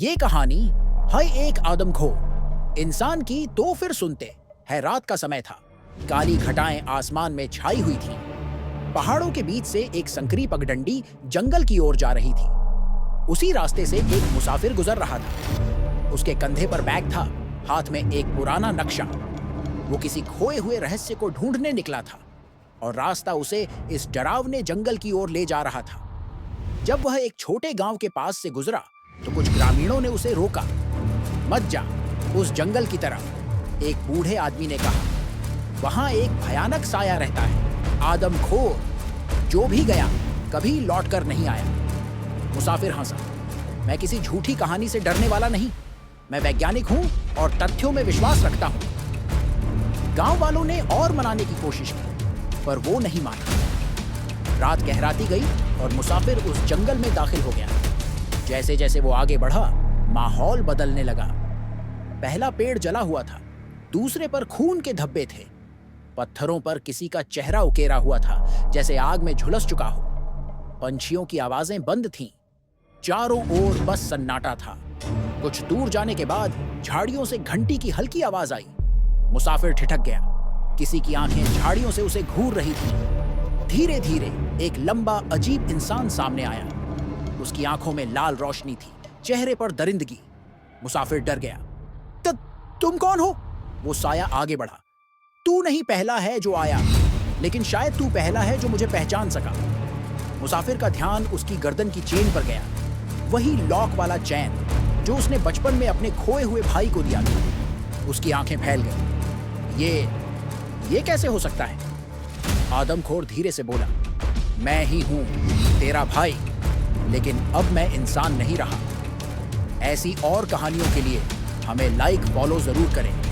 ये कहानी है एक आदमखोर इंसान की। तो फिर सुनते है। रात का समय था। काली घटाएं आसमान में छाई हुई थीं। पहाड़ों के बीच से एक संकरी पगडंडी जंगल की ओर जा रही थी। उसी रास्ते से एक मुसाफिर गुजर रहा था। उसके कंधे पर बैग था, हाथ में एक पुराना नक्शा। वो किसी खोए हुए रहस्य को ढूंढने निकला था और रास्ता उसे इस डरावने जंगल की ओर ले जा रहा था। जब वह एक छोटे गांव के पास से गुजरा तो कुछ ग्रामीणों ने उसे रोका। मत जा उस जंगल की तरफ, एक बूढ़े आदमी ने कहा। वहां एक भयानक साया रहता है, आदमखोर। जो भी गया कभी लौटकर नहीं आया। मुसाफिर हंसा। मैं किसी झूठी कहानी से डरने वाला नहीं। मैं वैज्ञानिक हूं और तथ्यों में विश्वास रखता हूं। गांव वालों ने और मनाने की कोशिश की, पर वो नहीं माना। रात गहराती गई और मुसाफिर उस जंगल में दाखिल हो गया। जैसे जैसे वो आगे बढ़ा, माहौल बदलने लगा। पहला पेड़ जला हुआ था, दूसरे पर खून के धब्बे थे। पत्थरों पर किसी का चेहरा उकेरा हुआ था, जैसे आग में झुलस चुका हो। पंछियों की आवाजें बंद थीं। चारों ओर बस सन्नाटा था। कुछ दूर जाने के बाद झाड़ियों से घंटी की हल्की आवाज आई। मुसाफिर ठिठक गया। किसी की आंखें झाड़ियों से उसे घूर रही थीं। धीरे धीरे एक लंबा अजीब इंसान सामने आया। उसकी आंखों में लाल रोशनी थी, चेहरे पर दरिंदगी। मुसाफिर डर गया। तुम कौन हो? वो साया आगे बढ़ा। तू नहीं पहला है जो आया, लेकिन शायद तू पहला है जो मुझे पहचान सका। मुसाफिर का ध्यान उसकी गर्दन की चेन पर गया। वही लॉक वाला चैन जो उसने बचपन में अपने खोए हुए भाई को दिया था। उसकी आंखें फैल गईं। ये कैसे हो सकता है? आदमखोर धीरे से बोला, मैं ही हूं तेरा भाई, लेकिन अब मैं इंसान नहीं रहा। ऐसी और कहानियों के लिए हमें लाइक फॉलो जरूर करें।